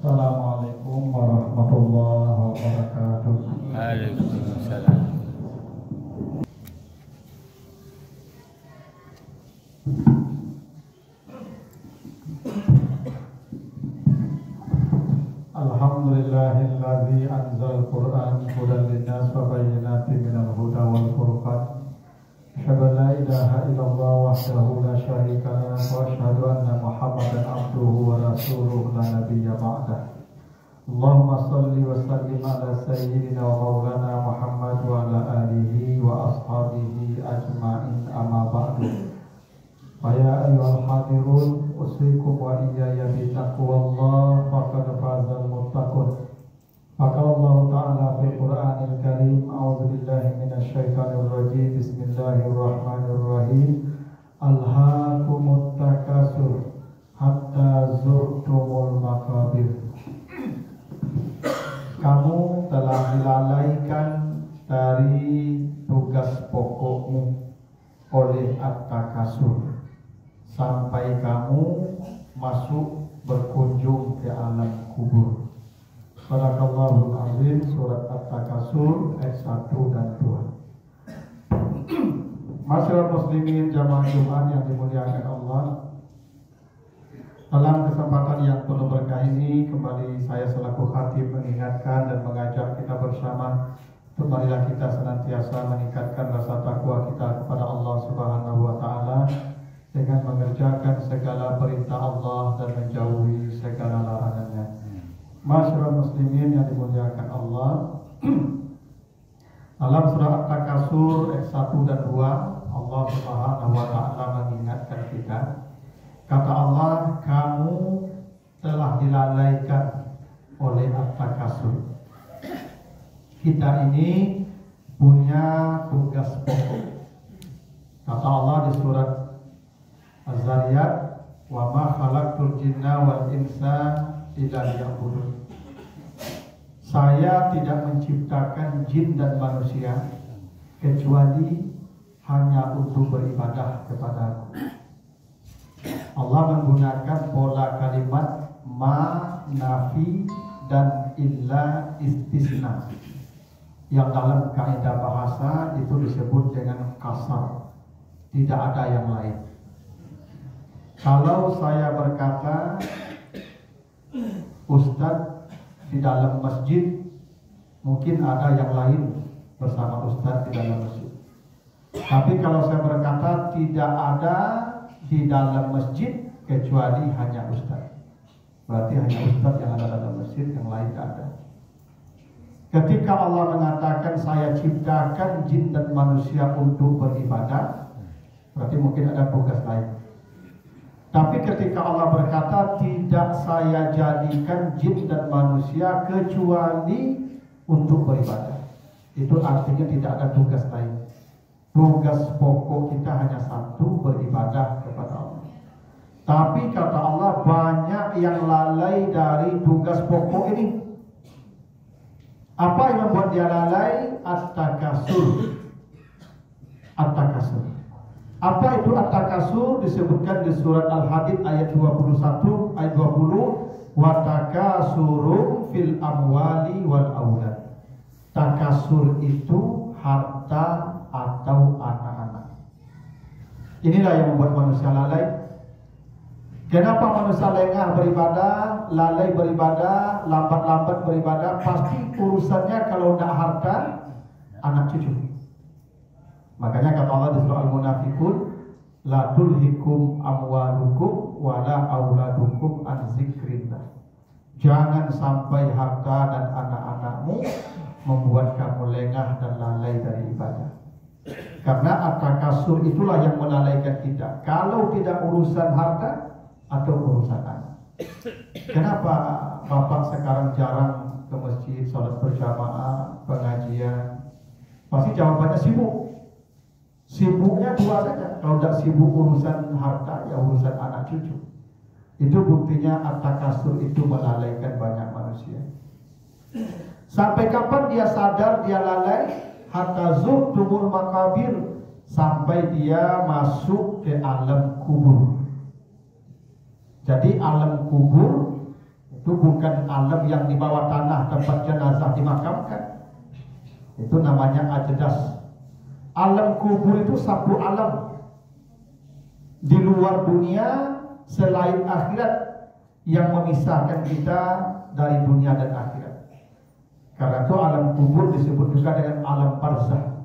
Assalamualaikum warahmatullahi wabarakatuh. Waalaikumsalam. Alhamdulillahilladzi anzal Qur'an hudan linnas wa bayyinatin minal huda wal furqan. Asyhadu an la ilaha illallah wahdahu la syarika lah wa asyhadu anna Muhammadan abduhu wa rasuluhu la nabiyya ba'dah. Allahumma shalli wa sallim ala sayyidina wa maulana Muhammad wa ala alihi wa ashabihi ajma'in amma ba'du. Fa ya ayyuhal hadirun usikum wa iyaya bi taqwallah faqad fazal muttaqun. Qala Allah Ta'ala fil Qur'anil Karim, a'udzu billahi minasy syaithanir rajim. Bismillahirrahmanirrahim. Alhaakumut takasur hatta zurtumul maqabir. Kamu telah dilalaikan dari tugas pokokmu oleh at-takasur sampai kamu masuk berkunjung ke alam kubur. Sadaqallahul azim. Surat At-Takasur ayat 1 dan 2. Masyarakat muslimin jamaah Jumat yang dimuliakan Allah, dalam kesempatan yang penuh berkah ini kembali saya selaku khatib mengingatkan dan mengajak kita bersama untuk marilah kita senantiasa meningkatkan rasa takwa kita kepada Allah Subhanahu wa taala dengan mengerjakan segala perintah Allah dan menjauhi segala larangannya. Masyarakat muslimin yang dimuliakan Allah, dalam surah At-Takasur ayat 1 dan 2 Allah Subhanahu wa taala mengingatkan kita. Kata Allah, kamu telah dilalaikan oleh At-Takasur. Kita ini punya tugas pokok. Kata Allah di surat Az-Zariyat, wa ma khalaqtul jinna wal insa illa liya'budun. Saya tidak menciptakan jin dan manusia kecuali hanya untuk beribadah kepadaku. Allah menggunakan pola kalimat ma, nafi, dan illa istisna yang dalam kaidah bahasa itu disebut dengan kasar. Tidak ada yang lain. Kalau saya berkata Ustadz di dalam masjid, mungkin ada yang lain bersama Ustadz di dalam masjid. Tapi kalau saya berkata tidak ada di dalam masjid kecuali hanya Ustadz, berarti hanya Ustadz yang ada dalam masjid, yang lain tidak ada. Ketika Allah mengatakan saya ciptakan jin dan manusia untuk beribadah, berarti mungkin ada tugas lain. Tapi ketika Allah berkata tidak saya jadikan jin dan manusia kecuali untuk beribadah, itu artinya tidak ada tugas lain. Tugas pokok kita hanya satu, beribadah kepada Allah. Tapi kata Allah banyak yang lalai dari tugas pokok ini. Apa yang membuat dia lalai? At-takasur. At-takasur. Apa itu at-takasur? Disebutkan di surat Al-Hadid ayat 21, ayat 20, wa takasuru fil amwali wal aulad. Takasur itu harta atau anak-anak. Inilah yang membuat manusia lalai. Kenapa manusia lengah beribadah, lalai beribadah, lambat-lambat beribadah? Pasti urusannya kalau tidak harta, anak cucu. Makanya kata Allah di surah Al-Munafiqun, la tulhikum amwalukum wala auladukum an zikrillah. Jangan sampai harta dan anak-anakmu membuat kamu lengah dan lalai dari ibadah. Karena at-takasur itulah yang melalaikan kita. Kalau tidak urusan harta atau urusan anak. Kenapa Bapak sekarang jarang ke masjid, sholat berjamaah, pengajian? Pasti jawabannya sibuk. Sibuknya dua saja. Kalau tidak sibuk urusan harta, ya urusan anak cucu. Itu buktinya at-takasur itu melalaikan banyak manusia. Sampai kapan dia sadar dia lalai? Hatta zurtumul maqabir, sampai dia masuk ke alam kubur. Jadi alam kubur Itu bukan alam yang di bawah tanah tempat jenazah dimakamkan. Itu namanya ajdas. Alam kubur itu satu alam di luar dunia selain akhirat yang memisahkan kita dari dunia dan akhirat. Karena itu alam kubur disebut juga dengan alam barzah.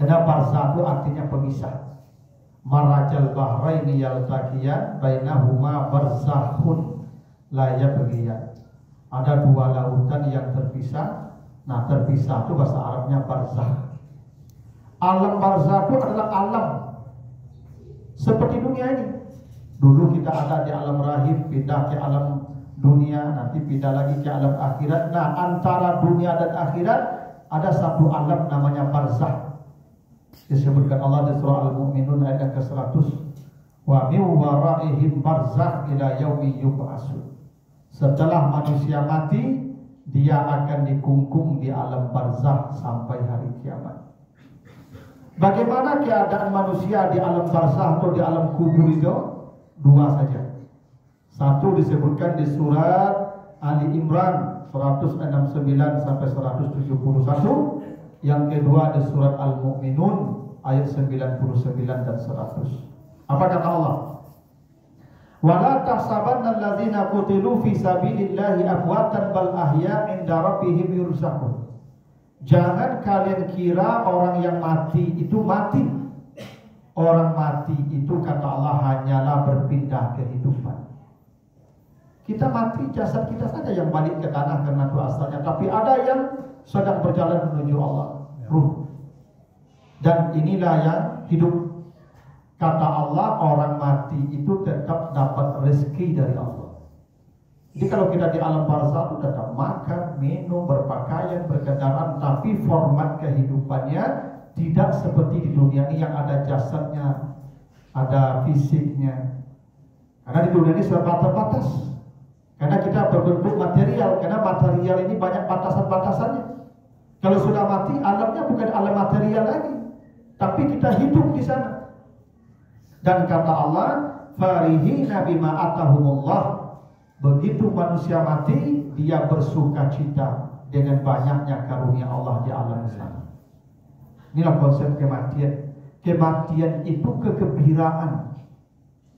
Karena barzah itu artinya pemisah. Marajal bahraini yaltaqiyan bainahuma barzakhun la yabghiyan. Ada dua lautan yang terpisah. Nah, terpisah itu bahasa Arabnya barzah. Alam barzah itu adalah alam seperti dunia ini. Dulu kita ada di alam rahim, pindah ke alam dunia, nanti pindah lagi ke alam akhirat. Nah, antara dunia dan akhirat ada satu alam namanya barzah. Disebutkan Allah di surah Al-Mu'minun ayat yang ke-100. Wa min waraihim barzakh ila yaumi yub'atsun. Setelah manusia mati, dia akan dikungkung di alam barzakh sampai hari kiamat. Bagaimana keadaan manusia di alam barzakh atau di alam kubur itu? Dua saja. Satu disebutkan di surat Ali Imran 169 sampai 171. Yang kedua di surat Al-Mu'minun ayat 99 dan 100. Apa kata Allah? Wala tahsabanna allazina qutilu fi sabilillahi amwatan bal ahya 'inda rabbihim yurzaqun. Jangan kalian kira orang yang mati itu mati. Orang mati itu kata Allah hanyalah berpindah kehidupan. Kita mati, jasad kita saja yang balik ke tanah karena itu asalnya. Tapi ada yang sedang berjalan menuju Allah, ruh. Dan inilah yang hidup. Kata Allah, orang mati itu tetap dapat rezeki dari Allah. Jadi kalau kita di alam barzakh itu tetap makan, minum, berpakaian, berkendaraan, tapi format kehidupannya tidak seperti di dunia ini yang ada jasadnya, ada fisiknya. Karena di dunia ini serba terbatas. Karena kita berbentuk material, karena material ini banyak batasan-batasannya. Kalau sudah mati, alamnya bukan alam material lagi, tapi kita hidup di sana. Dan kata Allah, farihina bima atahumullah. Begitu manusia mati, dia bersuka cita dengan banyaknya karunia Allah di alam sana. Inilah konsep kematian. Kematian itu kegembiraan.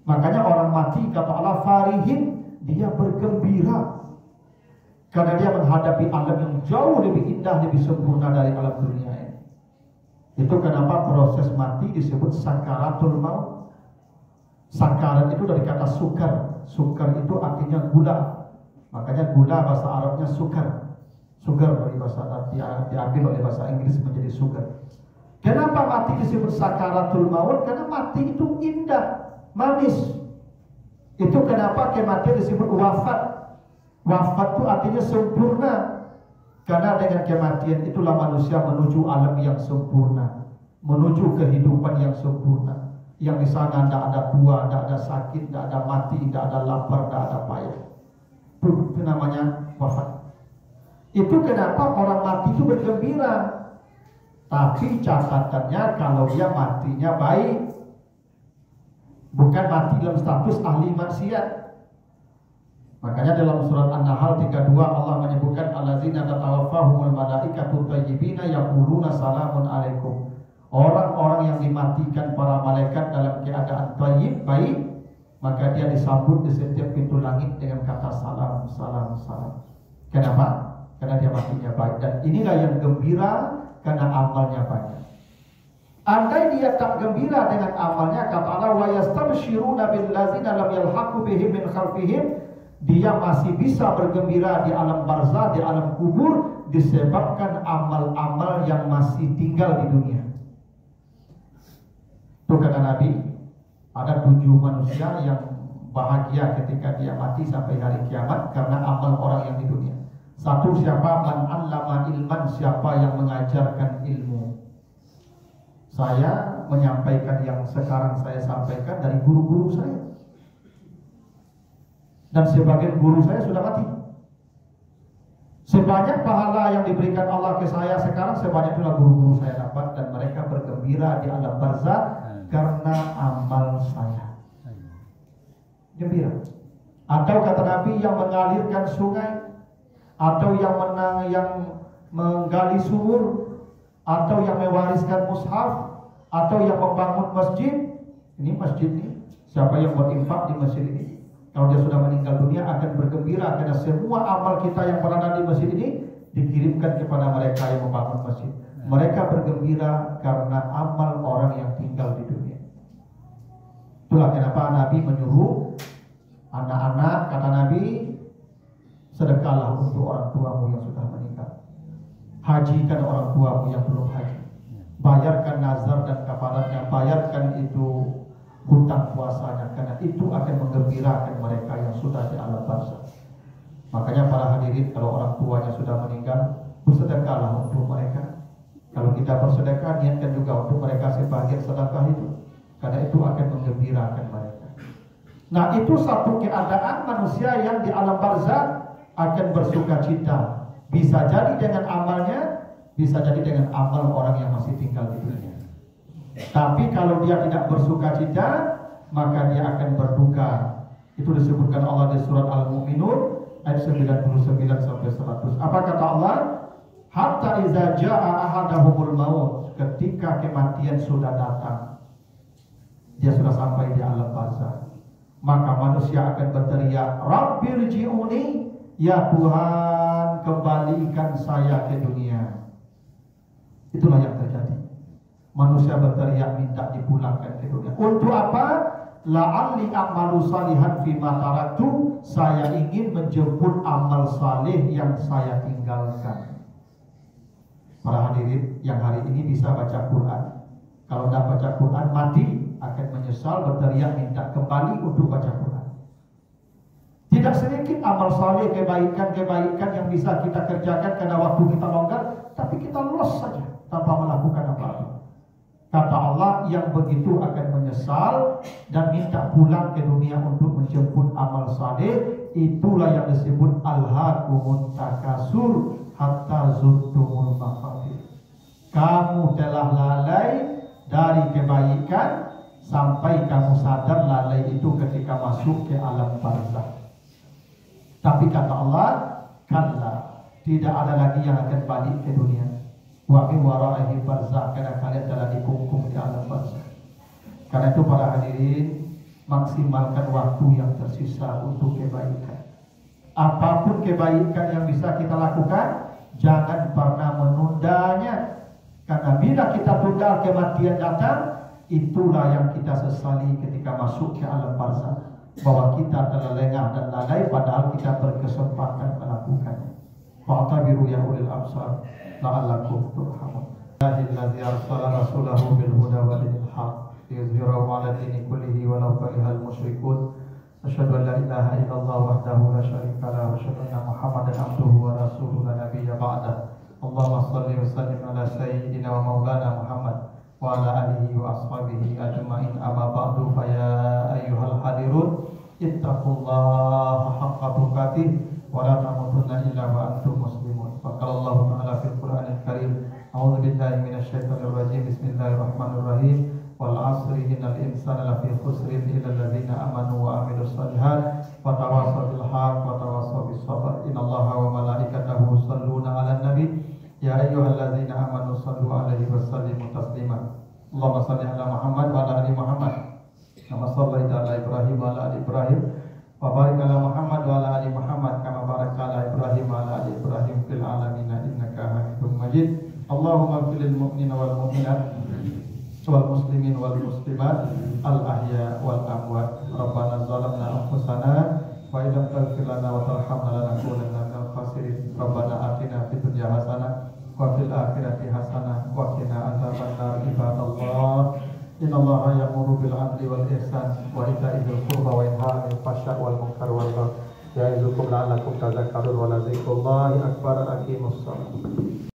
Makanya orang mati kata Allah farihin, dia bergembira. Karena dia menghadapi alam yang jauh lebih indah, lebih sempurna dari alam dunia ini. Itu kenapa proses mati disebut sakaratul maut. Sakarat itu dari kata sukar. Sukar itu artinya gula. Makanya gula bahasa Arabnya sukar. Sugar dari bahasa Arab diambil oleh bahasa Inggris menjadi sugar. Kenapa mati disebut sakaratul maut? Karena mati itu indah, manis. Itu kenapa kematian disebut wafat. Wafat itu artinya sempurna. Karena dengan kematian itulah manusia menuju alam yang sempurna, menuju kehidupan yang sempurna. Yang di sana tidak ada tua, tidak ada sakit, tidak ada mati, tidak ada lapar, tidak ada payah. Itu namanya wafat. Itu kenapa orang mati itu bergembira. Tapi catatannya kalau dia matinya baik, bukan mati dalam status ahli maksiat. Makanya dalam surat An-Nahl 32 Allah menyebutkan allazina tatawaffahumul malaikatu thayyibina yaquluna salamun alaikum. Orang-orang yang dimatikan para malaikat dalam keadaan thayyib, baik, maka dia disambut di setiap pintu langit dengan kata salam, salam, salam. Kenapa? Karena dia matinya baik. Dan inilah yang gembira karena amalnya banyak. Andai dia tak gembira dengan amalnya, kata Allah wa yastabshiruna bil ladzina lam yalhaqu bihim min khalfihim, dia masih bisa bergembira di alam barzah, di alam kubur, disebabkan amal-amal yang masih tinggal di dunia. Itu kata Nabi, ada 7 manusia yang bahagia ketika dia mati sampai hari kiamat karena amal orang yang di dunia. Satu, siapa? Man 'allama ilman, siapa yang mengajarkan ilmu. Saya menyampaikan yang sekarang saya sampaikan dari guru-guru saya. Dan sebagian guru saya sudah mati. Sebanyak pahala yang diberikan Allah ke saya sekarang, sebanyak itulah guru-guru saya dapat. Dan mereka bergembira di alam barzah karena amal saya. Gembira. Atau kata Nabi yang mengalirkan sungai, atau yang menggali sumur, atau yang mewariskan mushaf, atau yang membangun masjid. Ini masjid ini, siapa yang berinfak di masjid ini, kalau dia sudah meninggal dunia akan bergembira karena semua amal kita yang berada di masjid ini dikirimkan kepada mereka yang membangun masjid. Mereka bergembira karena amal orang yang tinggal di dunia. Itulah kenapa Nabi menyuruh anak-anak, kata Nabi, sedekahlah untuk orang tuamu yang sudah meninggal. Hajikan orang tuamu yang belum haji. Bayarkan nazar dan kafaratnya, bayarkan itu hutang puasanya, karena itu akan menggembirakan mereka yang sudah di alam barzakh. Makanya para hadirin, kalau orang tuanya sudah meninggal, bersedekahlah untuk mereka. Kalau kita bersedekah, niatkan juga untuk mereka sebagian sedekah itu, karena itu akan menggembirakan mereka. Nah, itu satu keadaan manusia yang di alam barzakh akan bersuka cita. Bisa jadi dengan amalnya, bisa jadi dengan amal orang yang masih tinggal di dunia. Tapi kalau dia tidak bersuka cita, maka dia akan berduka. Itu disebutkan Allah di surat Al-Mu'minun ayat 99 sampai 100. Apa kata Allah? Hatta iza jaa ahadahumul maut, ketika kematian sudah datang, dia sudah sampai di alam barzakh, maka manusia akan berteriak, Rabbirji'uni, ya Tuhan, kembalikan saya ke dunia. Itulah yang terjadi. Manusia berteriak minta dipulangkan ke dunia. Untuk apa? La'alli a'malu salihan fima taraktu, saya ingin menjemput amal saleh yang saya tinggalkan. Para hadirin yang hari ini bisa baca Quran, kalau tidak baca Quran mati, akan menyesal, berteriak minta kembali untuk baca Quran. Tidak sedikit amal saleh, kebaikan-kebaikan yang bisa kita kerjakan karena waktu kita longgar, tapi kita los saja tanpa melakukan apa-apa. Kata Allah, yang begitu akan menyesal dan minta pulang ke dunia untuk menjemput amal saleh. Itulah yang disebut alhaakumut takasur hatta zurtumul maqabir. Kamu telah lalai dari kebaikan sampai kamu sadar lalai itu ketika masuk ke alam barzakh. Tapi kata Allah, kalla, tidak ada lagi yang akan balik ke dunia. Wa min waraihi barzakh, karena kalian telah dikungkung di alam barzakh. Karena itu para hadirin, maksimalkan waktu yang tersisa untuk kebaikan. Apapun kebaikan yang bisa kita lakukan, jangan pernah menundanya. Karena bila kita tunda, kematian datang, itulah yang kita sesali ketika masuk ke alam barzakh, bahwa kita telah lengah dan lalai padahal kita berkesempatan melakukannya. Fa'tabiru ya ulil absar la'allakum turhamun. Allazi arsala rasulahu bil huda wa dinil haq liyuzhirahu 'ala dini kullihi walau karihal musyrikun. Asyhadu an la ilaha illallah wahdahu la syarika lahu wa asyhadu anna Muhammadan abduhu wa rasuluhu la nabiyya ba'dah. Allahumma shalli wa sallim ala sayyidina wa maulana Muhammad wa ala alihi wa ashabihi ajma'in. Amma ba'du, fa ya ayyuhal hadirun ittaqullaha haqqa tuqatih wa la tamutunna illa wa antum muslimun. Faqala Allah ta'ala fil Qur'anil Karim, a'udzu billahi minasyaitonir rajim, bismillahirrahmanirrahim. Wal 'asri innal insana lafi khusrin illa alladziina amanu wa 'amilus shalihat wa tawassaw bil haqq wa tawassaw bis sabr. Innallaha wa malaikatahu yusholluna 'alan nabi ya ayyuhalladzina amanu shallu 'alaihi wa sallimu taslima. Allahumma shalli 'ala Muhammad wa 'ala ali Muhammad kama shallaita 'ala Ibrahim wa 'ala ali Ibrahim wa barik 'ala Muhammad wa 'ala ali Muhammad kama barakta 'ala Ibrahim wa 'ala ali Ibrahim fil 'alamin innaka Hamidum Majid. Allahumma ighfir lil mu'minina wal mu'minat wal muslimin wal muslimat al ahya wal amwat. Rabbana zalamna anfusana wa illam taghfir lana wa tarhamna lanakunanna minal khasirin. Rabbana atina fid dunya hasanah wa fil akhirati hasanah wa qina adzabannar. Ibadallah, innallaha ya'muru bil 'adli wal ihsan wa ita'i dzil qurba wa yanha 'anil fahsya'i wal munkar wal baghi ya'izukum la'allakum tadhakkarun wa la dzikrullahi akbar. Aqimus shalah.